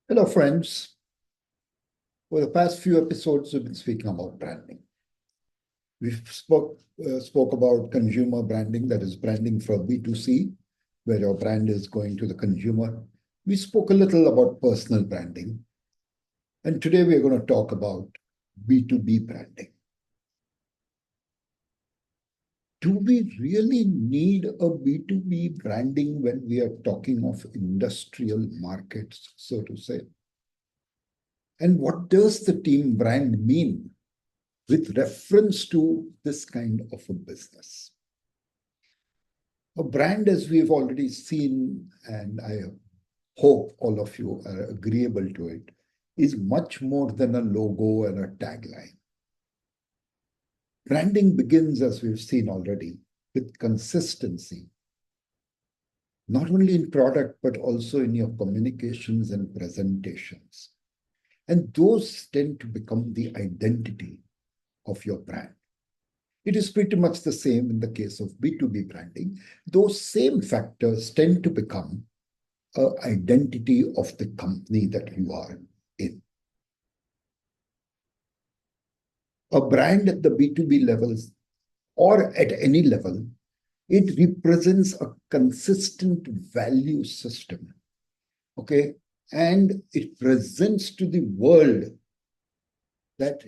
Hello, friends. For the past few episodes, we've been speaking about branding. We spoke about consumer branding, that is branding for B2C, where your brand is going to the consumer. We spoke a little about personal branding. And today we're going to talk about B2B branding. Do we really need a B2B branding when we are talking of industrial markets, so to say? And what does the team brand mean with reference to this kind of a business? A brand, as we've already seen, and I hope all of you are agreeable to it, is much more than a logo and a tagline. Branding begins, as we've seen already, with consistency, not only in product, but also in your communications and presentations. And those tend to become the identity of your brand. It is pretty much the same in the case of B2B branding. Those same factors tend to become an identity of the company that you are in. A brand at the B2B levels or at any level, it represents a consistent value system. Okay. And it presents to the world that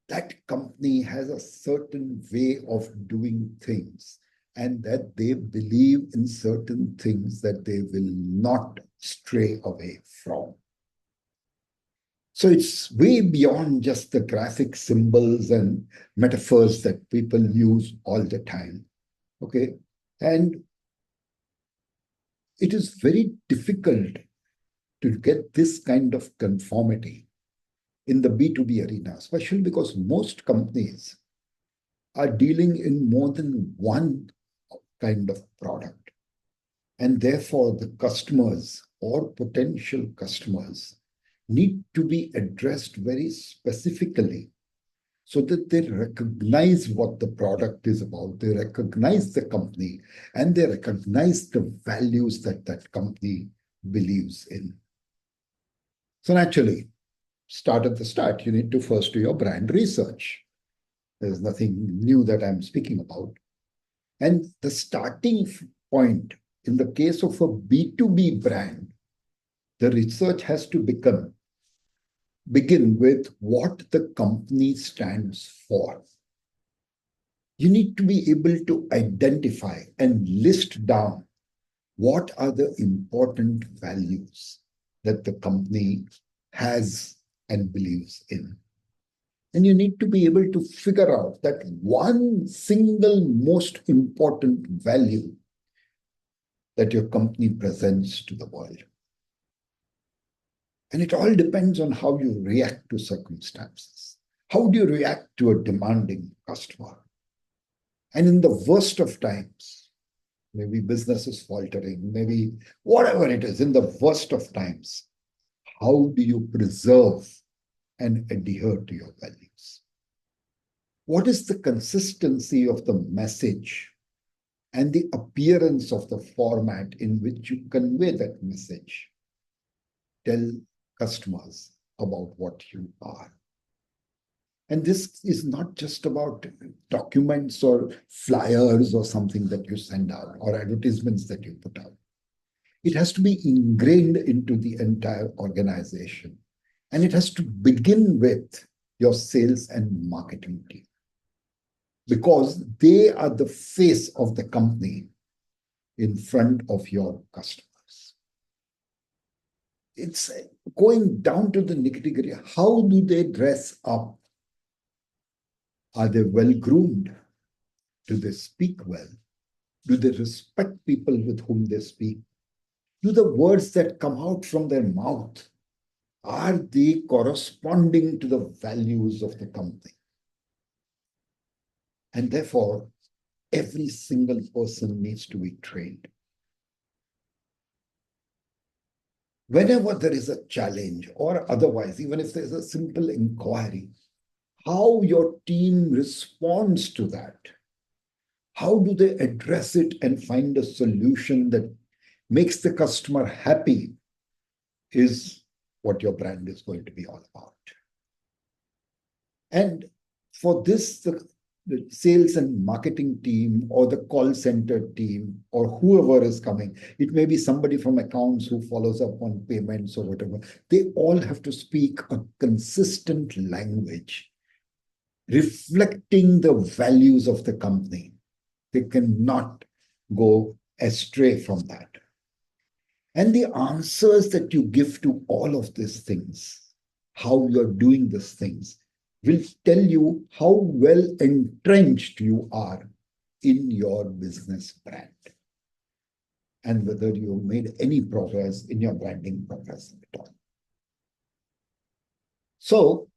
that company has a certain way of doing things and that they believe in certain things that they will not stray away from. So it's way beyond just the graphic symbols and metaphors that people use all the time. Okay. And it is very difficult to get this kind of conformity in the B2B arena, especially because most companies are dealing in more than one kind of product. And therefore, the customers or potential customers need to be addressed very specifically so that they recognize what the product is about, they recognize the company, and they recognize the values that that company believes in. So naturally, start at the start, you need to first do your brand research. There's nothing new that I'm speaking about. And the starting point in the case of a B2B brand, the research has to begin with what the company stands for. You need to be able to identify and list down what are the important values that the company has and believes in. And you need to be able to figure out that one single most important value that your company presents to the world. And it all depends on how you react to circumstances. How do you react to a demanding customer? And in the worst of times, maybe business is faltering, maybe whatever it is, in the worst of times, how do you preserve and adhere to your values? What is the consistency of the message and the appearance of the format in which you convey that message? Tell customers about what you are. And this is not just about documents or flyers or something that you send out or advertisements that you put out. It has to be ingrained into the entire organization. And it has to begin with your sales and marketing team, because they are the face of the company in front of your customers. It's going down to the nitty-gritty. How do they dress up? Are they well-groomed? Do they speak well? Do they respect people with whom they speak? Do the words that come out from their mouth, are they corresponding to the values of the company? And therefore, every single person needs to be trained. Whenever there is a challenge or otherwise, even if there's a simple inquiry, how your team responds to that, how do they address it and find a solution that makes the customer happy, is what your brand is going to be all about. And for this, the sales and marketing team or the call center team or whoever is coming, it may be somebody from accounts who follows up on payments or whatever, they all have to speak a consistent language reflecting the values of the company. They cannot go astray from that. And the answers that you give to all of these things, how you're doing these things, will tell you how well entrenched you are in your business brand and whether you made any progress in your branding progress at all. So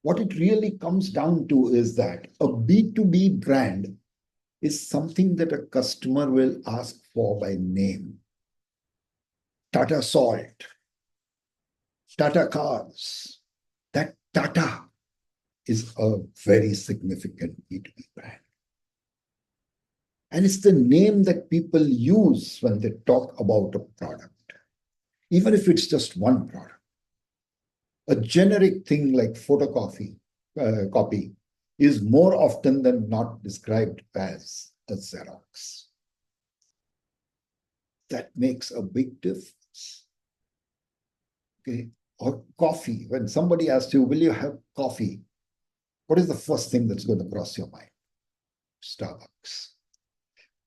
what it really comes down to is that a B2B brand is something that a customer will ask for by name. Tata Salt, Tata Cars. That Tata is a very significant B2B brand. And it's the name that people use when they talk about a product, even if it's just one product. A generic thing like photocopy copy is more often than not described as a Xerox. That makes a big difference. Okay. Or coffee. When somebody asks you, will you have coffee? What is the first thing that's going to cross your mind? Starbucks.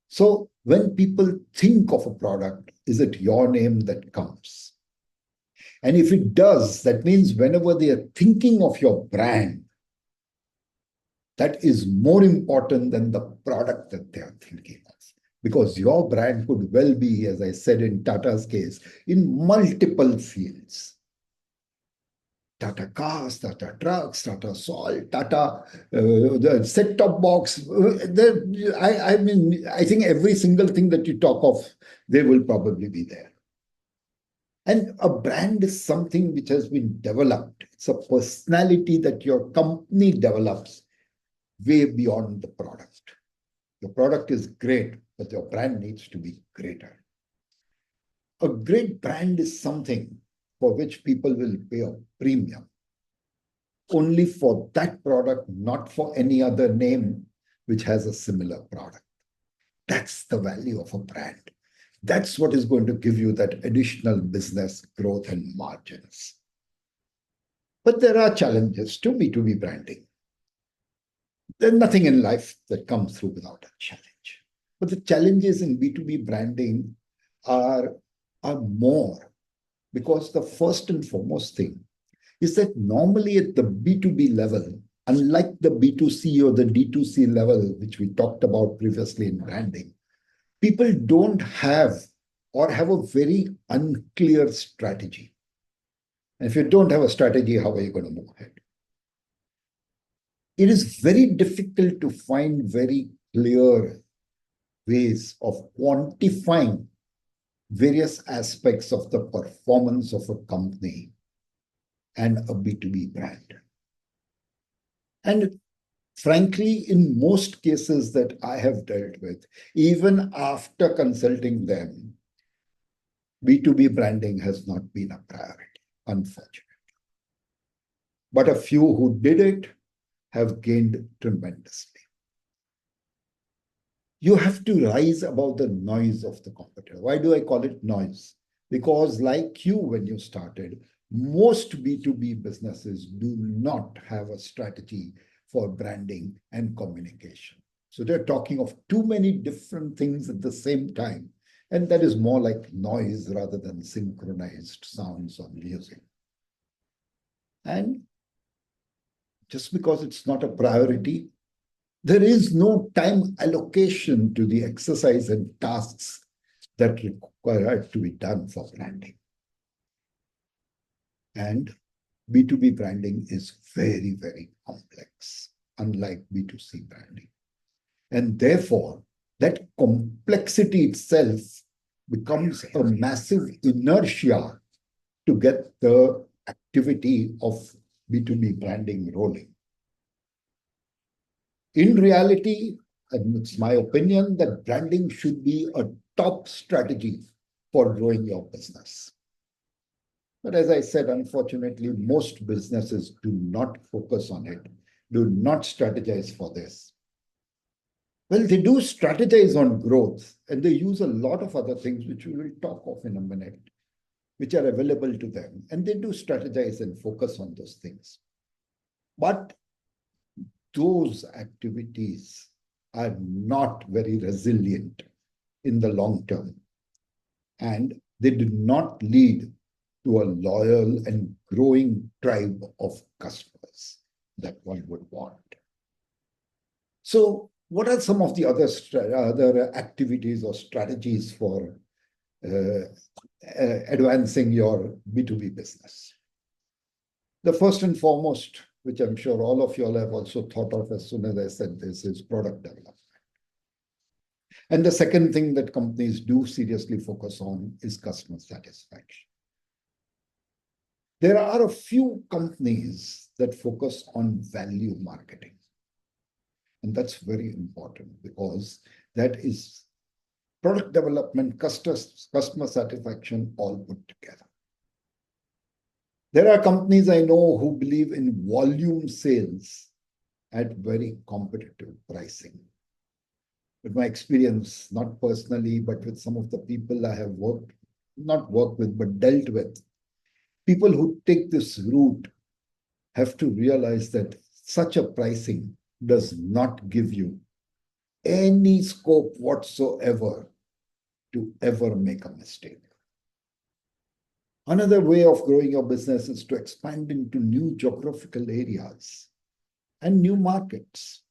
So when people think of a product, is it your name that comes? And if it does, that means whenever they are thinking of your brand, that is more important than the product that they are thinking of. Because your brand could well be, as I said in Tata's case, in multiple fields. Tata Cars, Tata Trucks, Tata Salt, Tata the set-top box. I think every single thing that you talk of, they will probably be there. And a brand is something which has been developed. It's a personality that your company develops way beyond the product. The product is great, but your brand needs to be greater. A great brand is something for which people will pay a premium only for that product, not for any other name which has a similar product. That's the value of a brand. That's what is going to give you that additional business growth and margins. But there are challenges to B2B branding. There's nothing in life that comes through without a challenge. But the challenges in B2B branding are more, because the first and foremost thing is that normally at the B2B level, unlike the B2C or the D2C level, which we talked about previously in branding, people don't have or have a very unclear strategy. And if you don't have a strategy, how are you going to move ahead? It is very difficult to find very clear ways of quantifying various aspects of the performance of a company and a B2B brand. And frankly, in most cases that I have dealt with, even after consulting them, B2B branding has not been a priority, unfortunately. But a few who did it have gained tremendously. You have to rise above the noise of the competitor. Why do I call it noise? Because like you, when you started, most B2B businesses do not have a strategy for branding and communication. So they're talking of too many different things at the same time. And that is more like noise rather than synchronized sounds or music. And just because it's not a priority, there is no time allocation to the exercise and tasks that require to be done for branding. And B2B branding is very, very complex, unlike B2C branding. And therefore, that complexity itself becomes a massive inertia to get the activity of B2B branding rolling. In reality, and it's my opinion, that branding should be a top strategy for growing your business. But as I said, unfortunately, most businesses do not focus on it, do not strategize for this. Well, they do strategize on growth, and they use a lot of other things, which we will talk of in a minute, which are available to them. And they do strategize and focus on those things. But those activities are not very resilient in the long term. And they do not lead to a loyal and growing tribe of customers that one would want. So, what are some of the other activities or strategies for advancing your B2B business? The first and foremost, which I'm sure all of you all have also thought of as soon as I said this, is product development. And the second thing that companies do seriously focus on is customer satisfaction. There are a few companies that focus on value marketing. And that's very important because that is product development, customer satisfaction all put together. There are companies I know who believe in volume sales at very competitive pricing. With my experience, not personally, but with some of the people I have not worked with, but dealt with, people who take this route have to realize that such a pricing does not give you any scope whatsoever to ever make a mistake. Another way of growing your business is to expand into new geographical areas and new markets.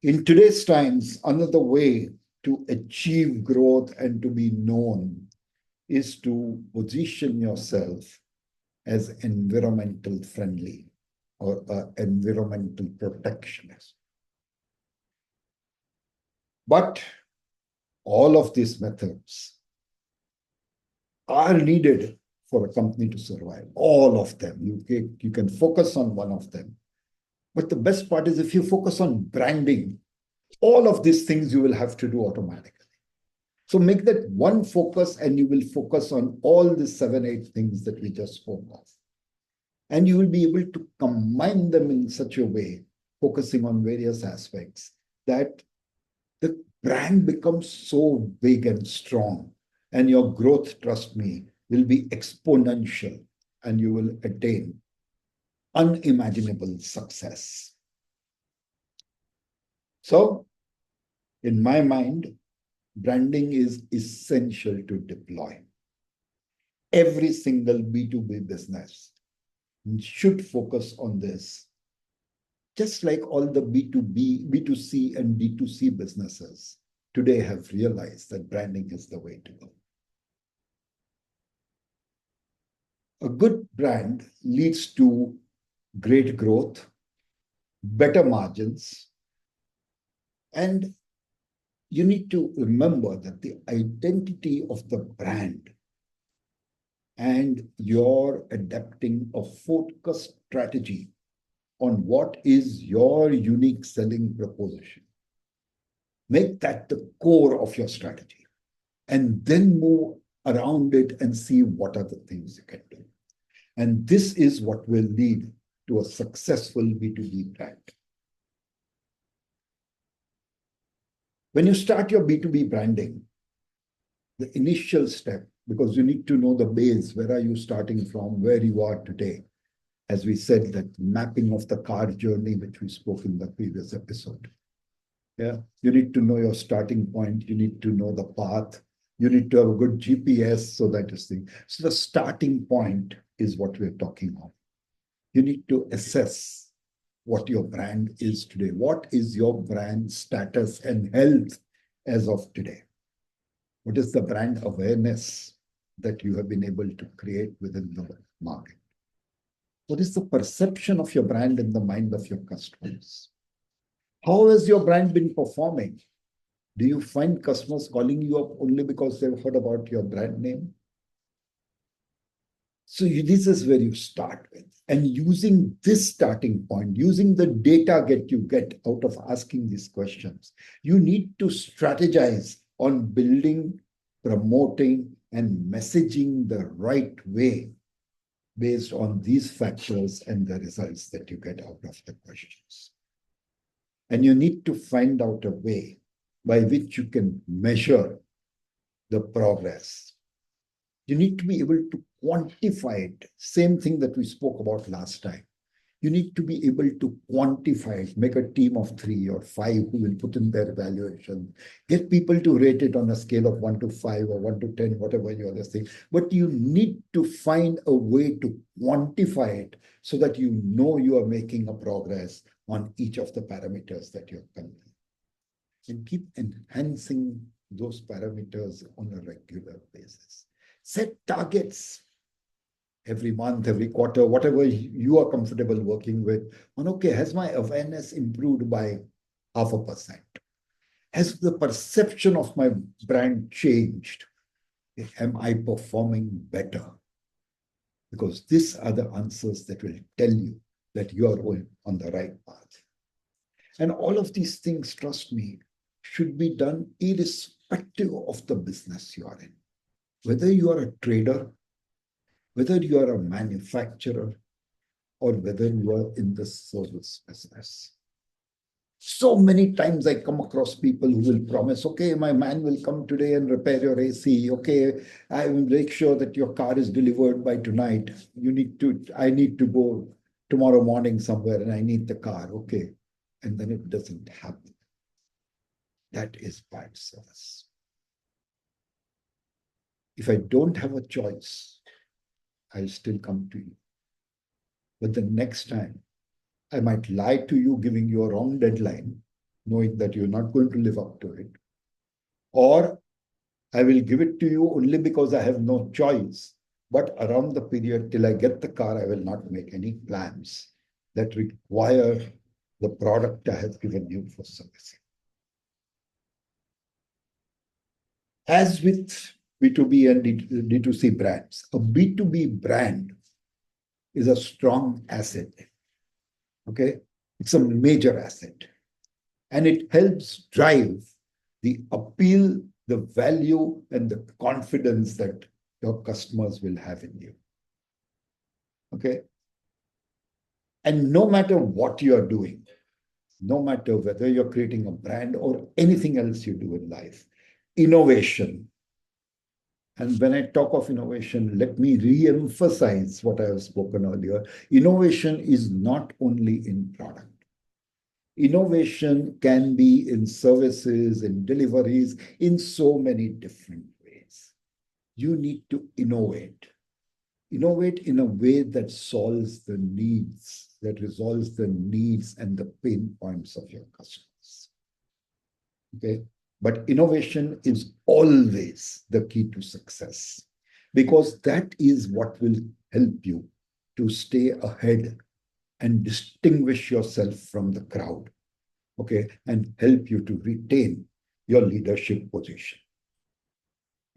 In today's times, another way to achieve growth and to be known is to position yourself as environmental friendly or environmental protectionist. But all of these methods are needed for a company to survive. All of them. You can focus on one of them. But the best part is if you focus on branding, all of these things you will have to do automatically. So make that one focus and you will focus on all the 7, 8 things that we just spoke of. And you will be able to combine them in such a way, focusing on various aspects, that the brand becomes so big and strong, and your growth, trust me, will be exponential, and you will attain unimaginable success. So, in my mind, branding is essential to deploy. Every single B2B business should focus on this. Just like all the B2B, B2C and D2C businesses today have realized that branding is the way to go. A good brand leads to great growth, better margins, and you need to remember that the identity of the brand and your adapting a focused strategy on what is your unique selling proposition. Make that the core of your strategy and then move around it and see what are the things you can do. And this is what will lead to a successful B2B brand. When you start your B2B branding, the initial step, because you need to know the base, where are you starting from, where you are today. As we said, that mapping of the car journey, which we spoke in the previous episode. Yeah, you need to know your starting point. You need to know the path. You need to have a good GPS, so that is the. So the starting point is what we're talking of. You need to assess what your brand is today. What is your brand status and health as of today? What is the brand awareness that you have been able to create within the market? What is the perception of your brand in the mind of your customers? How has your brand been performing? Do you find customers calling you up only because they've heard about your brand name? So this is where you start with. And using this starting point, using the data you get out of asking these questions, you need to strategize on building, promoting, and messaging the right way based on these factors and the results that you get out of the questions. And you need to find out a way by which you can measure the progress. You need to be able to quantify it. Same thing that we spoke about last time. You need to be able to quantify it, make a team of 3 or 5 who will put in their evaluation, get people to rate it on a scale of 1 to 5 or 1 to 10, whatever you are saying. But you need to find a way to quantify it so that you know you are making a progress on each of the parameters that you're conveying. And keep enhancing those parameters on a regular basis. Set targets every month, every quarter, whatever you are comfortable working with, on okay, has my awareness improved by 0.5%? Has the perception of my brand changed? Am I performing better? Because these are the answers that will tell you that you are on the right path. And all of these things, trust me, should be done irrespective of the business you are in. Whether you are a trader, whether you are a manufacturer, or whether you are in the service business. So many times I come across people who will promise, okay, my man will come today and repair your AC. Okay, I will make sure that your car is delivered by tonight. I need to go tomorrow morning somewhere and I need the car. Okay. And then it doesn't happen. That is bad service. If I don't have a choice, I'll still come to you. But the next time, I might lie to you, giving you a wrong deadline, knowing that you're not going to live up to it. Or I will give it to you only because I have no choice. But around the period till I get the car, I will not make any plans that require the product I have given you for servicing. As with B2B and D2C brands, a B2B brand is a strong asset. Okay, it's a major asset. And it helps drive the appeal, the value, and the confidence that your customers will have in you. Okay. And no matter what you are doing, no matter whether you're creating a brand or anything else you do in life, innovation. And when I talk of innovation, let me re-emphasize what I have spoken earlier. Innovation is not only in product. Innovation can be in services, in deliveries, in so many different ways. You need to innovate. Innovate in a way that solves the needs, that resolves the needs and the pain points of your customers. Okay? But innovation is always the key to success, because that is what will help you to stay ahead and distinguish yourself from the crowd, okay, and help you to retain your leadership position.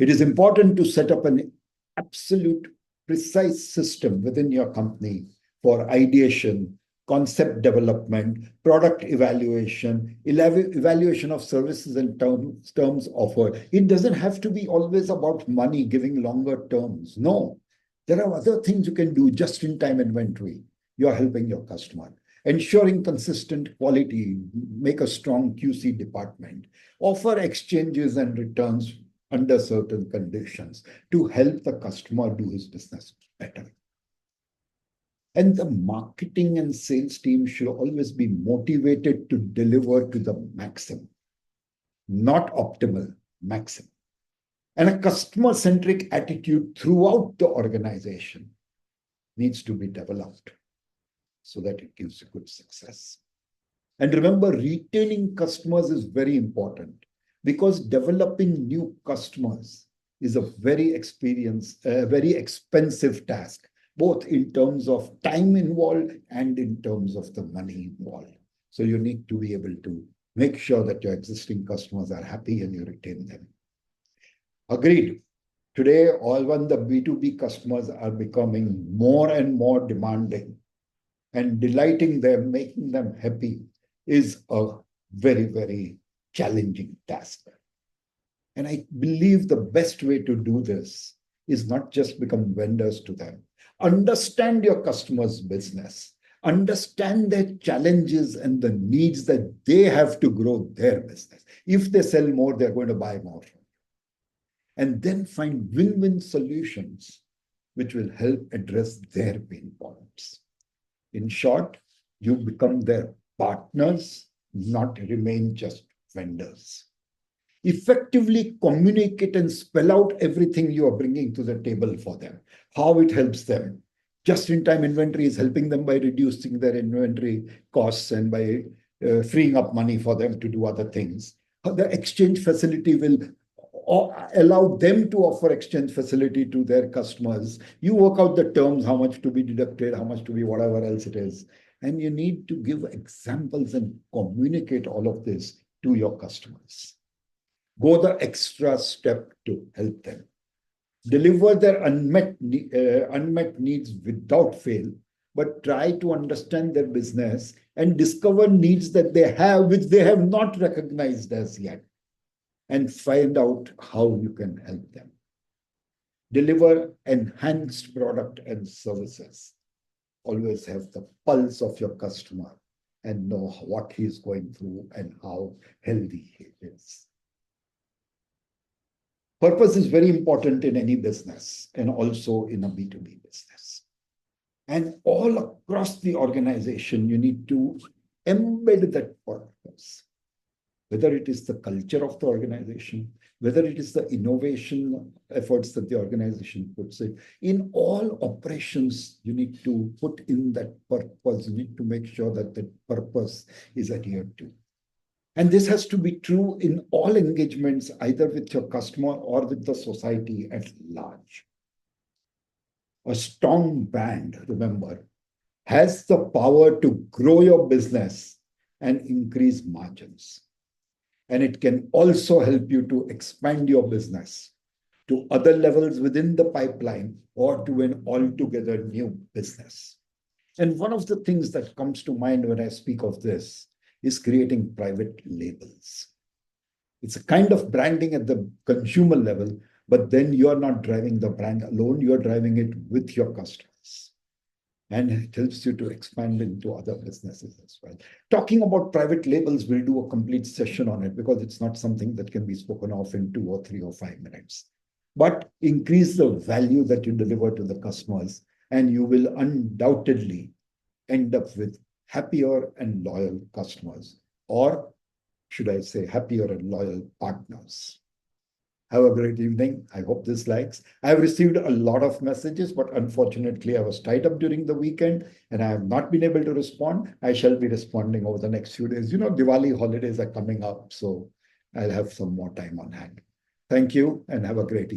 It is important to set up an absolute precise system within your company for ideation, concept development, product evaluation, evaluation of services and terms offered. It doesn't have to be always about money, giving longer terms. No, there are other things you can do. Just-in-time inventory. You are helping your customer. Ensuring consistent quality, make a strong QC department. Offer exchanges and returns under certain conditions to help the customer do his business better. And the marketing and sales team should always be motivated to deliver to the maximum, not optimal, maximum. And a customer-centric attitude throughout the organization needs to be developed so that it gives a good success. And remember, retaining customers is very important, because developing new customers is a very expensive task, both in terms of time involved and in terms of the money involved. So you need to be able to make sure that your existing customers are happy and you retain them. Agreed. Today, all the B2B customers are becoming more and more demanding, and delighting them, making them happy is a very, very challenging task. And I believe the best way to do this is not just become vendors to them. Understand your customers' business, understand their challenges and the needs that they have to grow their business. If they sell more, they're going to buy more from you. And then find win-win solutions which will help address their pain points. In short, you become their partners, not remain just vendors. Effectively communicate and spell out everything you are bringing to the table for them, how it helps them. Just-in-time inventory is helping them by reducing their inventory costs and by freeing up money for them to do other things. The exchange facility will allow them to offer exchange facility to their customers. You work out the terms, how much to be deducted, how much to be whatever else it is. And you need to give examples and communicate all of this to your customers. Go the extra step to help them. Deliver their unmet needs without fail, but try to understand their business and discover needs that they have, which they have not recognized as yet, and find out how you can help them. Deliver enhanced product and services. Always have the pulse of your customer and know what he is going through and how healthy he is. Purpose is very important in any business and also in a B2B business. And all across the organization, you need to embed that purpose, whether it is the culture of the organization, whether it is the innovation efforts that the organization puts in. In all operations, you need to put in that purpose. You need to make sure that the purpose is adhered to. And this has to be true in all engagements, either with your customer or with the society at large. A strong brand, remember, has the power to grow your business and increase margins. And it can also help you to expand your business to other levels within the pipeline or to an altogether new business. And one of the things that comes to mind when I speak of this is creating private labels. It's a kind of branding at the consumer level, but then you're not driving the brand alone, you're driving it with your customers. And it helps you to expand into other businesses as well. Talking about private labels, we'll do a complete session on it because it's not something that can be spoken of in 2 or 3 or 5 minutes. But increase the value that you deliver to the customers, and you will undoubtedly end up with happier and loyal customers, or should I say happier and loyal partners. Have a great evening. I hope this likes. I've received a lot of messages, but unfortunately I was tied up during the weekend and I have not been able to respond. I shall be responding over the next few days. You know, Diwali holidays are coming up, so I'll have some more time on hand. Thank you and have a great evening.